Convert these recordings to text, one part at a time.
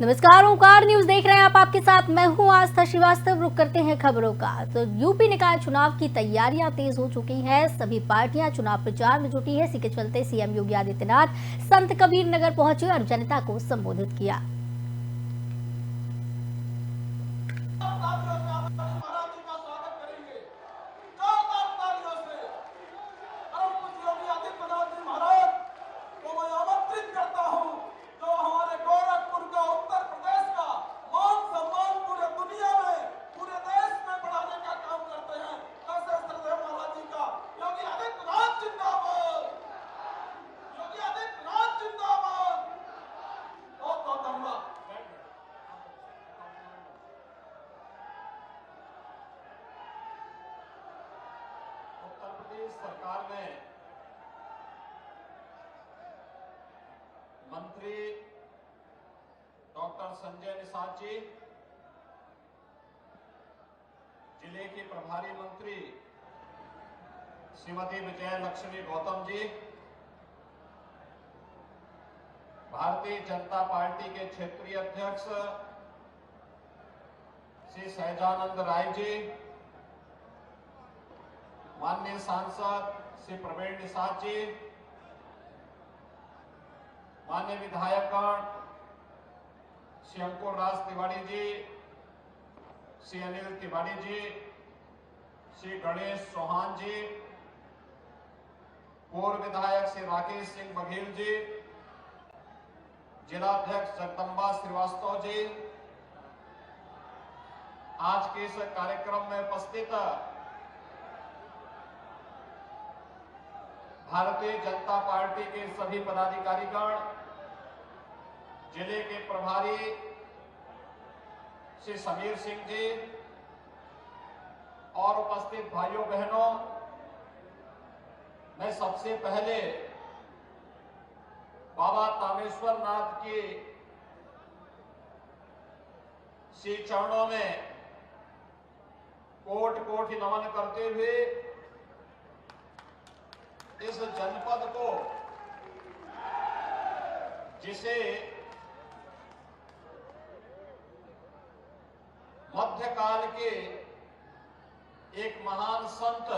नमस्कार, ओंकार न्यूज देख रहे हैं आप। आपके साथ मैं हूं आस्था श्रीवास्तव। रुक करते हैं खबरों का। तो यूपी निकाय चुनाव की तैयारियां तेज हो चुकी हैं। सभी पार्टियां चुनाव प्रचार में जुटी है। इसी के चलते सीएम योगी आदित्यनाथ संत कबीर नगर पहुंचे और जनता को संबोधित किया। सरकार में मंत्री डॉक्टर संजय निषाद जी, जिले के प्रभारी मंत्री श्रीमती विजय लक्ष्मी गौतम जी, भारतीय जनता पार्टी के क्षेत्रीय अध्यक्ष श्री सहजानंद राय जी, माननीय सांसद श्री प्रवीण निषाद जी, माननीय विधायकगण श्री अंकुर राज तिवारी जी, श्री अनिल तिवारी जी, श्री गणेश चौहान जी, पूर्व विधायक श्री राकेश सिंह बघेल जी, जिलाध्यक्ष जगदम्बा श्रीवास्तव जी, आज के इस कार्यक्रम में उपस्थित भारतीय जनता पार्टी के सभी पदाधिकारीगण, जिले के प्रभारी श्री समीर सिंह जी और उपस्थित भाइयों बहनों, मैं सबसे पहले बाबा तामेश्वर नाथ के श्री चरणों में कोटि कोटि नमन करते हुए इस जनपद को, जिसे मध्यकाल के एक महान संत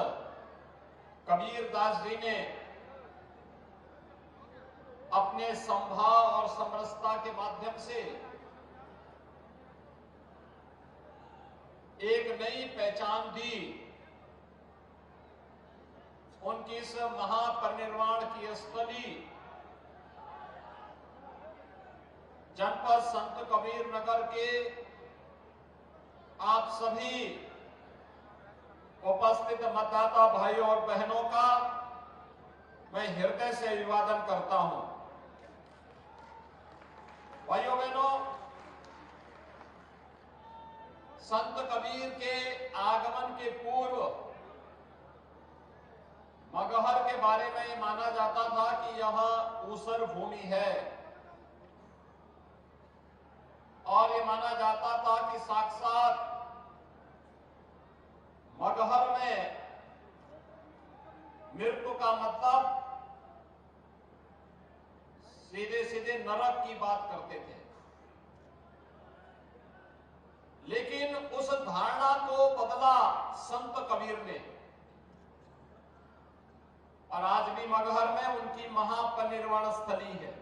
कबीर दास जी ने अपने समभाव और समरसता के माध्यम से एक नई पहचान दी, उनकी इस महापरिनिर्वाण की स्थली जनपद संत कबीर नगर के आप सभी उपस्थित मतदाता भाइयों और बहनों का मैं हृदय से अभिवादन करता हूं। भाइयों बहनों, संत कबीर के आगमन के पूर्व मगहर के बारे में ये माना जाता था कि यह ऊसर भूमि है और ये माना जाता था कि साक्षात मगहर में मृत्यु का मतलब सीधे सीधे नरक की बात करते थे। लेकिन उस धारणा को बदला संत कबीर ने और आज भी मगहर में उनकी महापरिनिर्वाण स्थली है।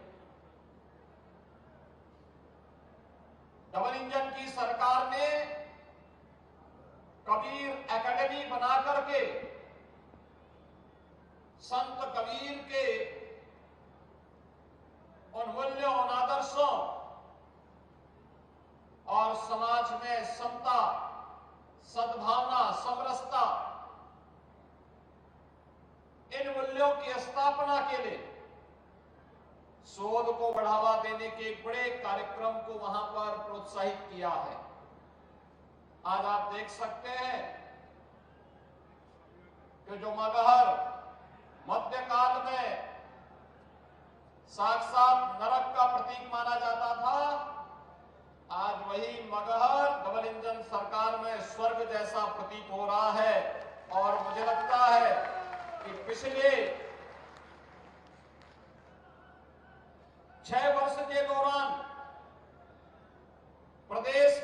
डबल इंजन की सरकार ने कबीर एकेडमी बना करके संत कबीर के उन मूल्यों, उन आदर्शों और समाज में समता, सद्भावना, समरसता, इन मूल्यों की स्थापना के लिए शोध को बढ़ावा देने के एक बड़े कार्यक्रम को वहां पर प्रोत्साहित किया है। आज आप देख सकते हैं कि जो मगहर मध्यकाल में साक्षात नरक का प्रतीक माना जाता था, आज वही मगहर डबल इंजन सरकार में स्वर्ग जैसा प्रतीक हो रहा है। और मुझे लगता है कि पिछले 6 वर्ष के दौरान प्रदेश।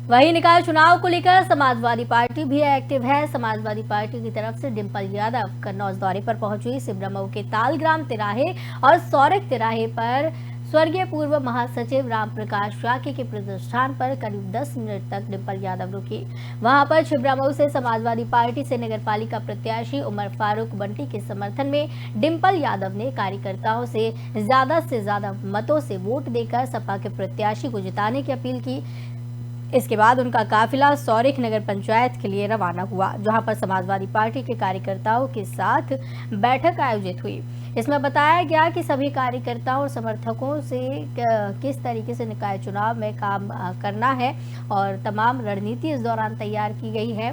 वहीं निकाय चुनाव को लेकर समाजवादी पार्टी भी एक्टिव है। समाजवादी पार्टी की तरफ से डिंपल यादव कन्नौज दौरे पर पहुंची। सिब्रमऊ के तालग्राम तिराहे और सौरिक तिराहे पर स्वर्गीय पूर्व महासचिव रामप्रकाश शाक्य के प्रतिष्ठान पर करीब 10 मिनट तक डिंपल यादव रुकी। वहां पर छिबरामऊ से समाजवादी पार्टी से नगरपालिका प्रत्याशी उमर फारूक बंटी के समर्थन में डिंपल यादव ने कार्यकर्ताओं से ज्यादा मतों से वोट देकर सपा के प्रत्याशी को जिताने की अपील की। इसके बाद उनका काफिला सौरिक नगर पंचायत के लिए रवाना हुआ, जहां पर समाजवादी पार्टी के कार्यकर्ताओं के साथ बैठक आयोजित हुई। इसमें बताया गया कि सभी कार्यकर्ताओं और समर्थकों से किस तरीके से निकाय चुनाव में काम करना है और तमाम रणनीति इस दौरान तैयार की गई है।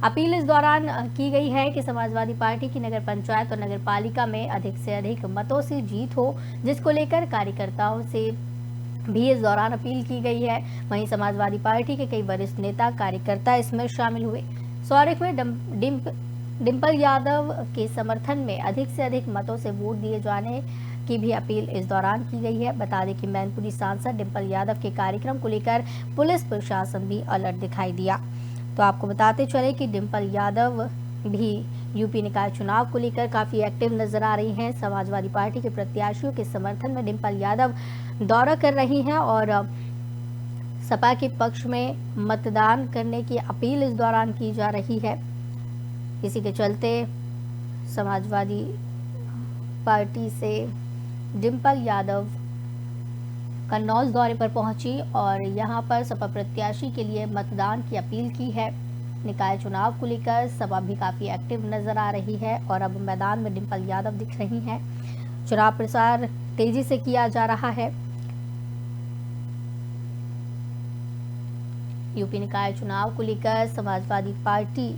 अपील इस दौरान की गई है कि समाजवादी पार्टी की नगर पंचायत और नगर पालिका में अधिक से अधिक मतों से जीत हो, जिसको लेकर कार्यकर्ताओं से भी इस दौरान अपील की गई है। वहीं समाजवादी पार्टी के कई वरिष्ठ नेता कार्यकर्ता इसमें शामिल हुए। सौरिक में डिंपल यादव के समर्थन में अधिक से अधिक मतों से वोट दिए जाने की भी अपील इस दौरान की गई है। बता दें कि मैनपुरी सांसद डिंपल यादव के कार्यक्रम को लेकर पुलिस प्रशासन भी अलर्ट दिखाई दिया। तो आपको बताते चले कि डिंपल यादव भी यूपी निकाय चुनाव को लेकर काफी एक्टिव नजर आ रही हैं। समाजवादी पार्टी के प्रत्याशियों के समर्थन में डिंपल यादव दौरा कर रही हैं और सपा के पक्ष में मतदान करने की अपील इस दौरान की जा रही है। इसी के चलते समाजवादी पार्टी से डिंपल यादव कन्नौज दौरे पर पहुंची और यहां पर सपा प्रत्याशी के लिए मतदान की अपील की है। निकाय चुनाव को लेकर सपा भी काफी एक्टिव नजर आ रही है और अब मैदान में डिंपल यादव दिख रही हैं। चुनाव प्रचार तेजी से किया जा रहा है। यूपी निकाय चुनाव को लेकर समाजवादी पार्टी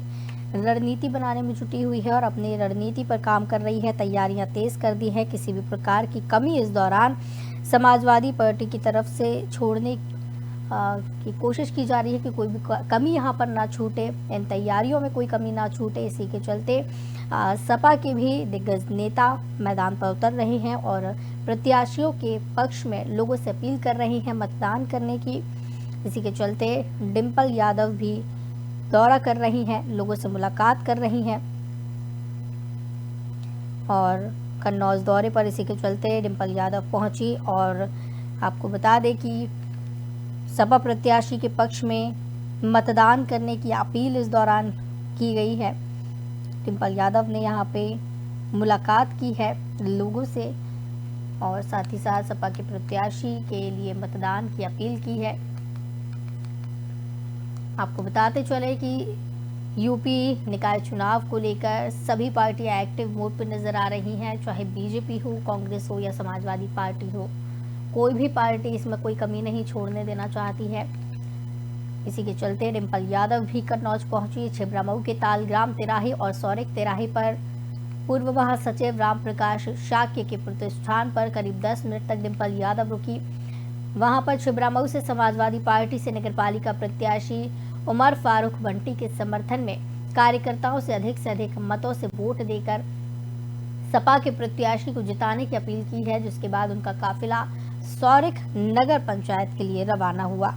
रणनीति बनाने में जुटी हुई है और अपनी रणनीति पर काम कर रही है। तैयारियां तेज कर दी है। किसी भी प्रकार की कमी इस दौरान समाजवादी पार्टी की तरफ से छोड़ने की कोशिश की जा रही है कि कोई भी कमी यहां पर ना छूटे, इन तैयारियों में कोई कमी ना छूटे। इसी के चलते सपा के भी दिग्गज नेता मैदान पर उतर रहे हैं और प्रत्याशियों के पक्ष में लोगों से अपील कर रहे हैं मतदान करने की। इसी के चलते डिंपल यादव भी दौरा कर रही हैं, लोगों से मुलाकात कर रही हैं और कन्नौज दौरे पर इसी के चलते डिंपल यादव पहुंची। और आपको बता दें कि सपा प्रत्याशी के पक्ष में मतदान करने की अपील इस दौरान की गई है। डिंपल यादव ने यहां पे मुलाकात की है लोगों से और साथ ही साथ सपा के प्रत्याशी के लिए मतदान की अपील की है। आपको बताते चले कि यूपी निकाय चुनाव को लेकर सभी पार्टियां एक्टिव मोड पर नजर आ रही हैं, चाहे बीजेपी हो, कांग्रेस हो या समाजवादी पार्टी हो। कोई भी पार्टी इसमें कोई कमी नहीं छोड़ने देना चाहती है। इसी के चलते डिंपल यादव भी कन्नौज पहुंची। छिबरामऊ के तालग्राम तिराहे और सौरिक तिराहे पर पूर्व महासचिव रामप्रकाश शाक्य के प्रतिष्ठान पर करीब 10 मिनट तक डिंपल यादव रुकी। वहां पर छिबरामऊ से समाजवादी पार्टी से नगरपालिका प्रत्याशी उमर फारूक बंटी के समर्थन में कार्यकर्ताओं से अधिक मतों से वोट देकर सपा के प्रत्याशी को जिताने की अपील की है, जिसके बाद उनका काफिला सौरिक नगर पंचायत के लिए रवाना हुआ।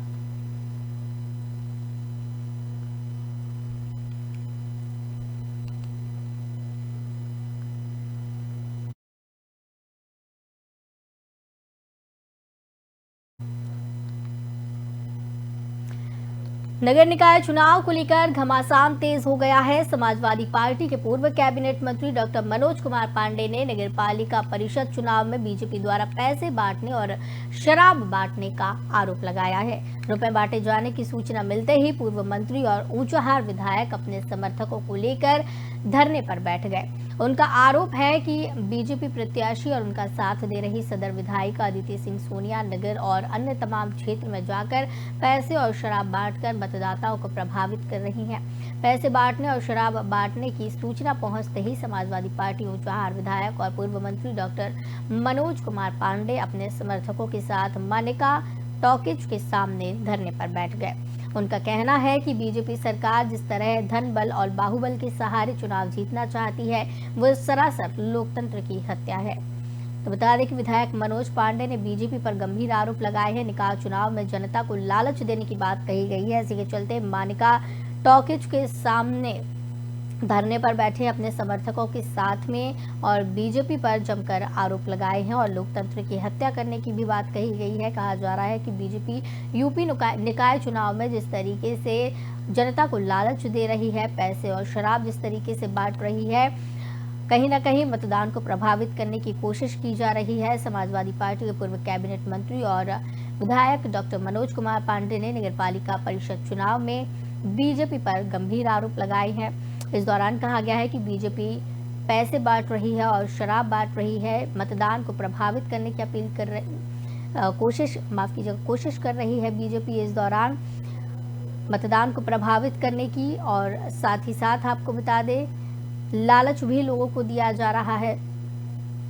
नगर निकाय चुनाव को लेकर घमासान तेज हो गया है। समाजवादी पार्टी के पूर्व कैबिनेट मंत्री डॉक्टर मनोज कुमार पांडे ने नगर पालिका परिषद चुनाव में बीजेपी द्वारा पैसे बांटने और शराब बांटने का आरोप लगाया है। रुपए बांटे जाने की सूचना मिलते ही पूर्व मंत्री और ऊंचाहार विधायक अपने समर्थकों को लेकर धरने पर बैठ गए। उनका आरोप है कि बीजेपी प्रत्याशी और उनका साथ दे रही सदर विधायिका अदिति सिंह सोनिया नगर और अन्य तमाम क्षेत्र में जाकर पैसे और शराब बांटकर मतदाताओं को प्रभावित कर रही हैं। पैसे बांटने और शराब बांटने की सूचना पहुंचते ही समाजवादी पार्टी ऊंचाहार विधायक और पूर्व मंत्री डॉक्टर मनोज कुमार पांडे अपने समर्थकों के साथ मानिका टॉकीज के सामने धरने पर बैठ गए। उनका कहना है कि बीजेपी सरकार जिस तरह धन बल और बाहुबल के सहारे चुनाव जीतना चाहती है, वो सरासर लोकतंत्र की हत्या है। तो बता दें कि विधायक मनोज पांडे ने बीजेपी पर गंभीर आरोप लगाए हैं। निकाय चुनाव में जनता को लालच देने की बात कही गई है। इसी के चलते मानिका टॉकीज के सामने धरने पर बैठे अपने समर्थकों के साथ में और बीजेपी पर जमकर आरोप लगाए हैं और लोकतंत्र की हत्या करने की भी बात कही गई है। कहा जा रहा है कि बीजेपी यूपी निकाय चुनाव में जिस तरीके से जनता को लालच दे रही है, पैसे और शराब जिस तरीके से बांट रही है, कहीं ना कहीं मतदान को प्रभावित करने की कोशिश की जा रही है। समाजवादी पार्टी के पूर्व कैबिनेट मंत्री और विधायक डॉक्टर मनोज कुमार पांडे ने नगरपालिका परिषद चुनाव में बीजेपी पर गंभीर आरोप लगाए हैं। इस दौरान कहा गया है कि बीजेपी पैसे बांट रही है और शराब बांट रही है, मतदान को प्रभावित करने की अपील कर रही कोशिश कर रही है बीजेपी इस दौरान मतदान को प्रभावित करने की। और साथ ही साथ आपको बता दें, लालच भी लोगों को दिया जा रहा है।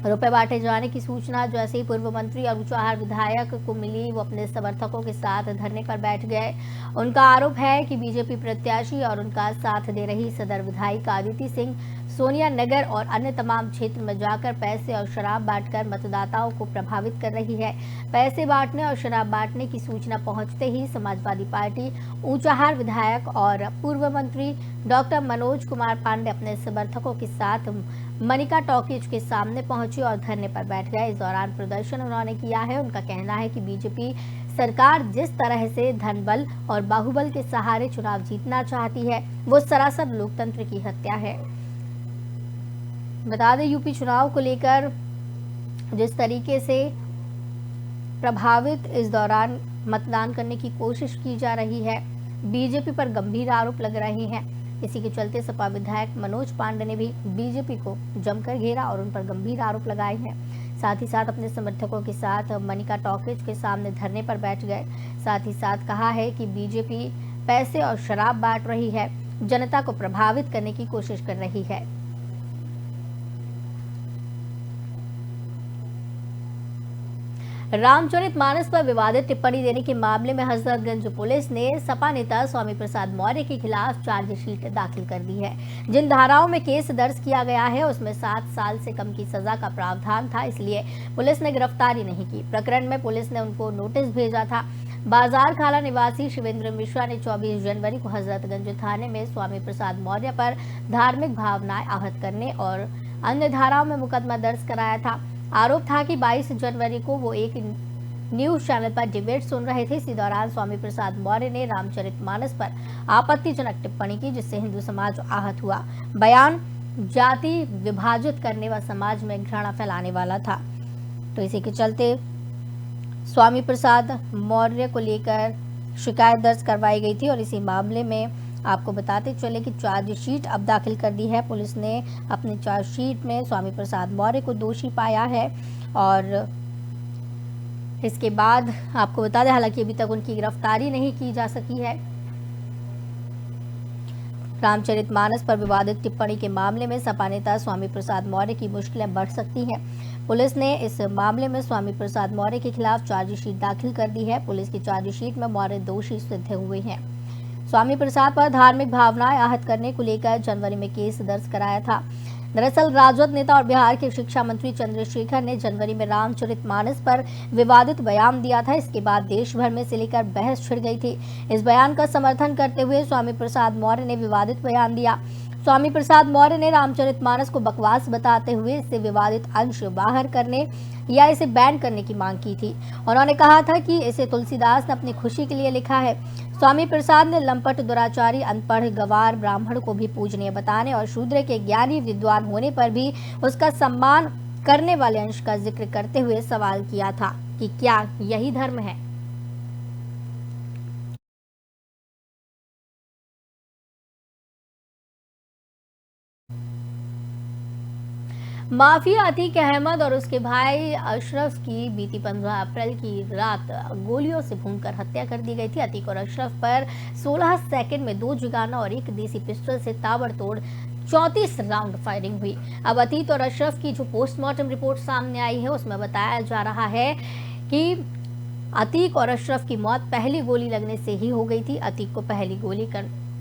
रुपए बांटे जाने की सूचना जैसे ही पूर्व मंत्री और ऊंचाहार विधायक को मिली, वो अपने समर्थकों के साथ धरने पर बैठ गए। उनका आरोप है कि बीजेपी प्रत्याशी और उनका साथ दे रही सदर विधायिका अदिति सिंह सोनिया नगर और अन्य तमाम क्षेत्र में जाकर पैसे और शराब बांटकर मतदाताओं को प्रभावित कर रही है। पैसे बांटने और शराब बांटने की सूचना पहुंचते ही समाजवादी पार्टी ऊंचाहार विधायक और पूर्व मंत्री डॉक्टर मनोज कुमार पांडे अपने समर्थकों के साथ मनिका टॉकीज के सामने पहुंचे और धरने पर बैठ गए। इस दौरान प्रदर्शन उन्होंने किया है। उनका कहना है कि बीजेपी सरकार जिस तरह से धन बल और बाहुबल के सहारे चुनाव जीतना चाहती है, वो सरासर लोकतंत्र की हत्या है। बता दें, यूपी चुनाव को लेकर जिस तरीके से प्रभावित इस दौरान मतदान करने की कोशिश की जा रही है, बीजेपी पर गंभीर आरोप लग रहे हैं। इसी के चलते सपा विधायक मनोज पांडे ने भी बीजेपी को जमकर घेरा और उन पर गंभीर आरोप लगाए हैं। साथ ही साथ अपने समर्थकों के साथ मनिका टॉकीज के सामने धरने पर बैठ गए। साथ ही साथ कहा है कि बीजेपी पैसे और शराब बांट रही है, जनता को प्रभावित करने की कोशिश कर रही है। रामचरितमानस पर विवादित टिप्पणी देने के मामले में हजरतगंज पुलिस ने सपा नेता स्वामी प्रसाद मौर्य के खिलाफ चार्जशीट दाखिल कर दी है। जिन धाराओं में केस दर्ज किया गया है उसमें 7 साल से कम की सजा का प्रावधान था, इसलिए पुलिस ने गिरफ्तारी नहीं की। प्रकरण में पुलिस ने उनको नोटिस भेजा था। बाजार खाला निवासी शिवेंद्र मिश्रा ने 24 जनवरी को हजरतगंज थाने में स्वामी प्रसाद मौर्य पर धार्मिक भावनाएं आहत करने और अन्य धाराओं में मुकदमा दर्ज कराया था। आरोप था कि 22 जनवरी को वो एक न्यूज चैनल पर डिबेट सुन रहे थे। इसी दौरान स्वामी प्रसाद मौर्य ने रामचरितमानस पर आपत्तिजनक टिप्पणी की, जिससे हिंदू समाज आहत हुआ। बयान जाति विभाजित करने व समाज में घृणा फैलाने वाला था। तो इसी के चलते स्वामी प्रसाद मौर्य को लेकर शिकायत दर्ज करवाई गई थी और इसी मामले में आपको बताते चले कि चार्जशीट अब दाखिल कर दी है। पुलिस ने अपनी चार्जशीट में स्वामी प्रसाद मौर्य को दोषी पाया है और इसके बाद आपको बता दें, हालांकि अभी तक उनकी गिरफ्तारी नहीं की जा सकी है। रामचरितमानस पर विवादित टिप्पणी के मामले में सपा नेता स्वामी प्रसाद मौर्य की मुश्किलें बढ़ सकती हैं। पुलिस ने इस मामले में स्वामी प्रसाद मौर्य के खिलाफ चार्जशीट दाखिल कर दी है। पुलिस की चार्जशीट में मौर्य दोषी सिद्ध हुए हैं। स्वामी प्रसाद पर धार्मिक भावनाएं आहत करने को लेकर जनवरी में केस दर्ज कराया था। दरअसल राजद नेता और बिहार के शिक्षा मंत्री चंद्रशेखर ने जनवरी में रामचरितमानस पर विवादित बयान दिया था। इसके बाद देश भर में से लेकर बहस छिड़ गई थी। इस बयान का समर्थन करते हुए स्वामी प्रसाद मौर्य ने विवादित बयान दिया। स्वामी प्रसाद मौर्य ने रामचरितमानस को बकवास बताते हुए इससे विवादित अंश बाहर करने या इसे बैन करने की मांग की थी। उन्होंने कहा था कि इसे तुलसीदास ने अपनी खुशी के लिए लिखा है। स्वामी प्रसाद ने लंपट, दुराचारी, अनपढ़, गवार, ब्राह्मण को भी पूजनीय बताने और शूद्र के ज्ञानी विद्वान होने पर भी उसका सम्मान करने वाले अंश का जिक्र करते हुए सवाल किया था कि क्या यही धर्म है। माफिया अतीक अहमद और उसके भाई अशरफ की बीती 15 अप्रैल की रात गोलियों से भूनकर हत्या कर दी गई थी। अतीक और अशरफ पर 16 सेकंड में 2 जुगाना और 1 देसी पिस्टल से ताबड़तोड़ 34 राउंड फायरिंग हुई। अब अतीक और अशरफ की जो पोस्टमार्टम रिपोर्ट सामने आई है उसमें बताया जा रहा है कि अतीक और अशरफ की मौत पहली गोली लगने से ही हो गई थी। अतीक को पहली गोली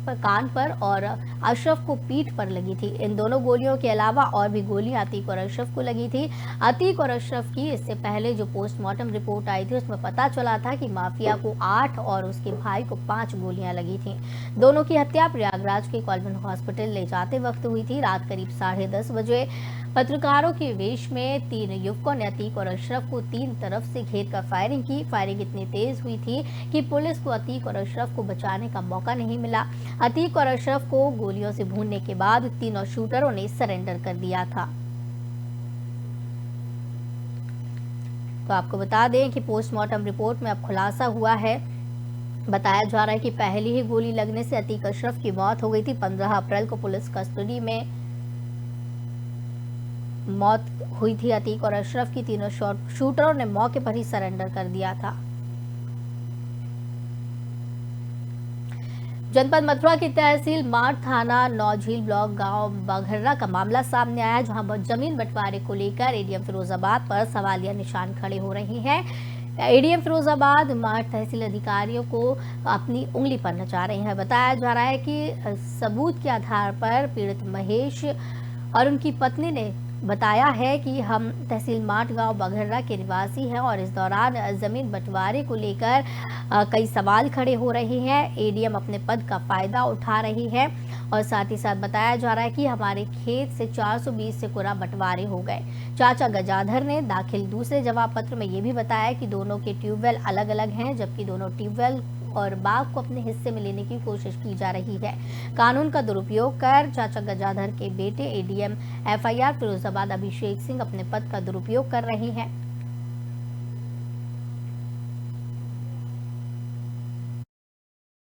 कान पर और अशरफ को पीठ पर लगी थी। इन दोनों गोलियों के अलावा और भी गोलियां अतीक और अशरफ को लगी थी। अतीक और अशरफ की इससे पहले जो पोस्टमार्टम रिपोर्ट आई थी उसमें पता चला था कि माफिया को 8 और उसके भाई को 5 गोलियां लगी थी। दोनों की हत्या प्रयागराज के कॉलवन हॉस्पिटल ले जाते वक्त हुई थी। रात करीब 10:30 बजे पत्रकारों के वेश में 3 युवकों ने अतीक और अशरफ को 3 तरफ से घेर कर फायरिंग की। फायरिंग इतनी तेज हुई थी कि पुलिस को अतीक और अशरफ को बचाने का मौका नहीं मिला। अतीक और अशरफ को गोलियों से भूनने के बाद तीनों शूटरों ने सरेंडर कर दिया था। तो आपको बता दें कि पोस्टमार्टम रिपोर्ट में अब खुलासा हुआ है। बताया जा रहा है कि पहली ही गोली लगने से अतीक अशरफ की मौत हो गई थी। 15 अप्रैल को पुलिस कस्टडी में मौत हुई थी अतीक और अशरफ की। तीनों शूटरों ने मौके पर ही सरेंडर कर दिया था। जनपद मथुरा की तहसील माठ थाना नौझील ब्लॉक गांव बघर्रा का मामला सामने आया, जहां जमीन बंटवारे को लेकर एडीएम फिरोजाबाद पर सवालिया निशान खड़े हो रहे हैं। एडीएम फिरोजाबाद माठ तहसील अधिकारियों को अपनी उंगली पर नचा रहे हैं। बताया जा रहा है कि सबूत के आधार पर पीड़ित महेश और उनकी पत्नी ने बताया है कि हम तहसील माठ गांव बघर्रा के निवासी हैं और इस दौरान जमीन बंटवारे को लेकर कई सवाल खड़े हो रहे हैं। एडीएम अपने पद का फायदा उठा रही है और साथ ही साथ बताया जा रहा है कि हमारे खेत से 420 से कुरा बंटवारे हो गए। चाचा गजाधर ने दाखिल दूसरे जवाब पत्र में ये भी बताया कि दोनों के ट्यूबवेल अलग अलग हैं, जबकि दोनों ट्यूबवेल और बाग को अपने हिस्से में लेने की कोशिश की जा रही है। कानून का दुरुपयोग कर चाचा गजाधर के बेटे एडीएम एफआईआर फिरोजाबाद अभिषेक सिंह अपने पद का दुरुपयोग कर रहे हैं।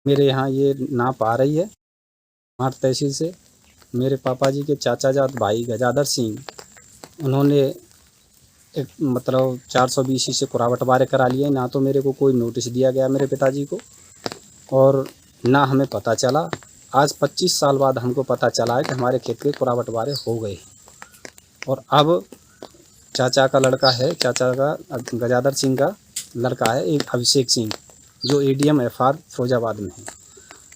मेरे यहाँ ये नाप आ रही है माठ तहसील से। मेरे पापा जी के चाचा जात भाई गजाधर सिंह, उन्होंने एक मतलब 420 से कुरा बंटवारे करा लिए। ना तो मेरे को कोई नोटिस दिया गया मेरे पिताजी को, और ना हमें पता चला। आज 25 साल बाद हमको पता चला है कि हमारे खेत के कुरा बंटवारे हो गए। और अब चाचा का लड़का है, चाचा का गजाधर सिंह का लड़का है एक अभिषेक सिंह, जो एडीएम एफआर फिरोजाबाद में है।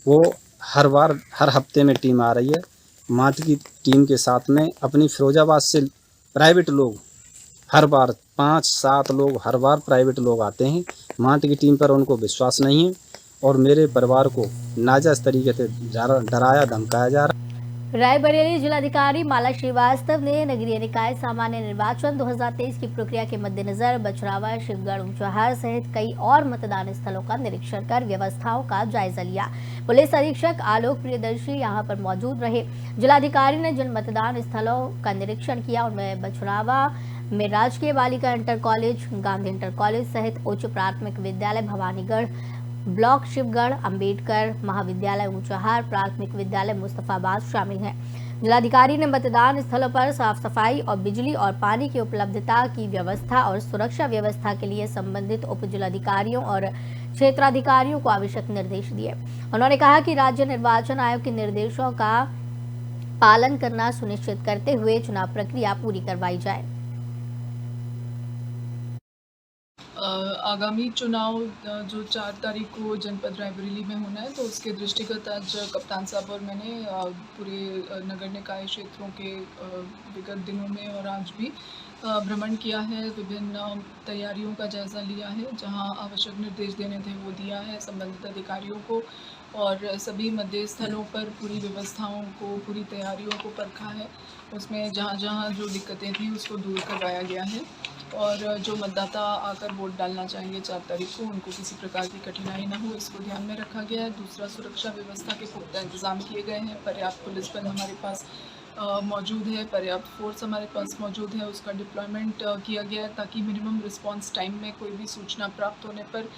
वो हर हफ्ते में टीम आ रही है। माठ की टीम के साथ में अपनी फिरोजाबाद से प्राइवेट लोग हर बार 5-7 लोग हर बार प्राइवेट लोग आते हैं। माठ की टीम पर उनको विश्वास नहीं है और मेरे परिवार को नाजायज तरीके से डराया धमकाया जा रहा है। रायबरेली जिलाधिकारी माला श्रीवास्तव ने नगरीय निकाय सामान्य निर्वाचन 2023 की प्रक्रिया के मद्देनजर बछरावा, शिवगढ़, ऊंचाहार सहित कई और मतदान स्थलों का निरीक्षण कर व्यवस्थाओं का जायजा लिया। पुलिस अधीक्षक आलोक प्रियदर्शी यहां पर मौजूद रहे। जिलाधिकारी ने जिन मतदान स्थलों का निरीक्षण किया उनमें बछरावा में राजकीय बालिका inter college, Gandhi inter college सहित उच्च प्राथमिक विद्यालय भवानीगढ़, ब्लॉक शिवगढ़, अंबेडकर महाविद्यालय ऊंचाहार, प्राथमिक विद्यालय मुस्तफाबाद शामिल हैं। जिलाधिकारी ने मतदान स्थलों पर साफ सफाई और बिजली और पानी की उपलब्धता की व्यवस्था और सुरक्षा व्यवस्था के लिए संबंधित उप जिलाधिकारियों और क्षेत्राधिकारियों को आवश्यक निर्देश दिए। उन्होंने कहा कि राज्य निर्वाचन आयोग के निर्देशों का पालन करना सुनिश्चित करते हुए चुनाव प्रक्रिया पूरी करवाई जाए। आगामी चुनाव जो 4 तारीख को जनपद रायबरेली में होना है, तो उसके दृष्टिगत आज कप्तान साहब और मैंने पूरे नगर निकाय क्षेत्रों के विगत दिनों में और आज भी भ्रमण किया है। विभिन्न तैयारियों का जायज़ा लिया है। जहां आवश्यक निर्देश देने थे वो दिया है संबंधित अधिकारियों को, और सभी मतदेय स्थलों पर पूरी व्यवस्थाओं को, पूरी तैयारियों को परखा है। उसमें जहां जो दिक्कतें थी उसको दूर करवाया गया है, और जो मतदाता आकर वोट डालना चाहेंगे 4 तारीख को, उनको किसी प्रकार की कठिनाई ना हो, इसको ध्यान में रखा गया है। दूसरा, सुरक्षा व्यवस्था के पुख्ता इंतजाम किए गए हैं। पर्याप्त पुलिस बल हमारे पास मौजूद है, पर्याप्त फोर्स हमारे पास मौजूद है। उसका डिप्लॉयमेंट किया गया है ताकि मिनिमम रिस्पांस टाइम में कोई भी सूचना प्राप्त होने पर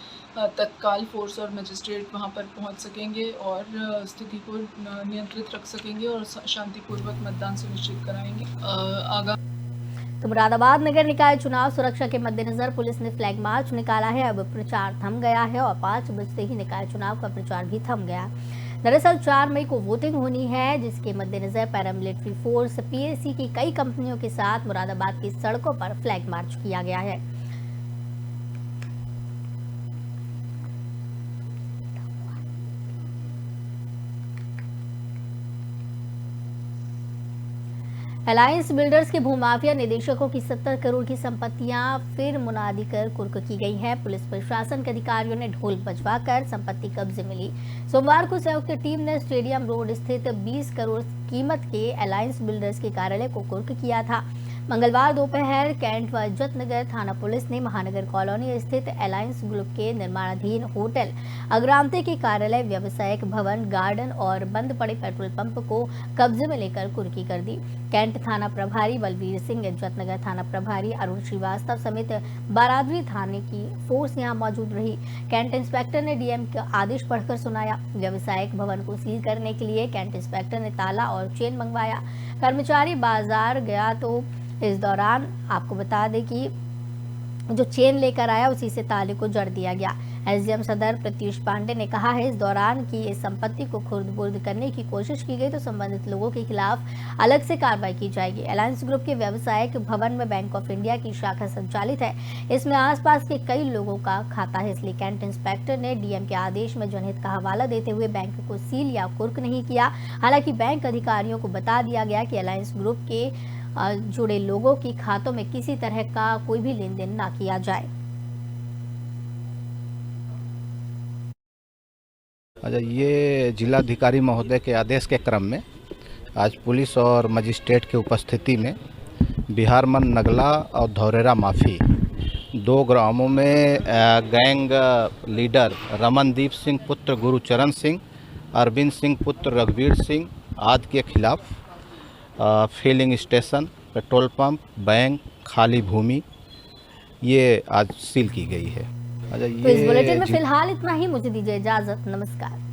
तत्काल फोर्स और मजिस्ट्रेट वहां पर पहुंच सकेंगे और स्थिति को नियंत्रित रख सकेंगे और शांतिपूर्वक मतदान सुनिश्चित कराएंगे। तो मुरादाबाद नगर निकाय चुनाव सुरक्षा के मद्देनजर पुलिस ने फ्लैग मार्च निकाला है। अब प्रचार थम गया है और 5 बजते ही निकाय चुनाव का प्रचार भी थम गया। दरअसल 4 मई को वोटिंग होनी है, जिसके मद्देनजर पैरामिलिट्री फोर्स पीएसी की कई कंपनियों के साथ मुरादाबाद की सड़कों पर फ्लैग मार्च किया गया है। अलायंस बिल्डर्स के भूमाफिया निदेशकों की 70 करोड़ की संपत्तियां फिर मुनादी कर कुर्क की गई हैं। पुलिस प्रशासन के अधिकारियों ने ढोल बजवाकर संपत्ति कब्जे में ली। सोमवार को संयुक्त टीम ने स्टेडियम रोड स्थित 20 करोड़ कीमत के अलायंस बिल्डर्स के कार्यालय को कुर्क किया था। मंगलवार दोपहर कैंट व इज्जत नगर थाना पुलिस ने महानगर कॉलोनी स्थित अलायंस ग्रुप के निर्माणाधीन होटल अग्रांते के कार्यालय, व्यावसायिक भवन, गार्डन और बंद पड़े पेट्रोल पंप को कब्जे में लेकर कुर्की कर दी। कैंट थाना प्रभारी बलवीर सिंह, इज्जत नगर थाना प्रभारी अरुण श्रीवास्तव समेत बारादरी थाने की फोर्स यहां मौजूद रही। कैंट इंस्पेक्टर ने डीएम का आदेश पढ़कर सुनाया। व्यावसायिक भवन को सील करने के लिए कैंट इंस्पेक्टर ने ताला और चेन मंगवाया। कर्मचारी बाजार गया तो इस दौरान आपको बता दें कि जो चेन लेकर आया उसी से ताले को जड़ दिया गया। एसडीएम सदर प्रत्युष पांडे ने कहा है, इस दौरान की इस संपत्ति को खुर्द-बुर्द करने की कोशिश की गई तो संबंधित लोगों के खिलाफ अलग से कार्रवाई की जाएगी। अलायंस ग्रुप के व्यावसायिक भवन में बैंक ऑफ इंडिया की शाखा संचालित है। इसमें आसपास के कई लोगों का खाता है, इसलिए कैंट इंस्पेक्टर ने डीएम के आदेश में जनहित का हवाला देते हुए बैंक को सील या कुर्क नहीं किया। हालांकि बैंक अधिकारियों को बता दिया गया कि अलायंस ग्रुप के जुड़े लोगों के खातों में किसी तरह का कोई भी लेन देन ना किया जाए। अच्छा, ये जिलाधिकारी महोदय के आदेश के क्रम में आज पुलिस और मजिस्ट्रेट की उपस्थिति में बिहारमन नगला और धौरेरा माफी 2 ग्रामों में गैंग लीडर रमनदीप सिंह पुत्र गुरुचरण सिंह, अरविंद सिंह पुत्र रघुवीर सिंह आदि के खिलाफ filling station, petrol pump, bank, खाली भूमि ये आज सील की गई है। अच्छा, तो इस बुलेटिन में फिलहाल इतना ही। मुझे दीजिए इजाजत। नमस्कार।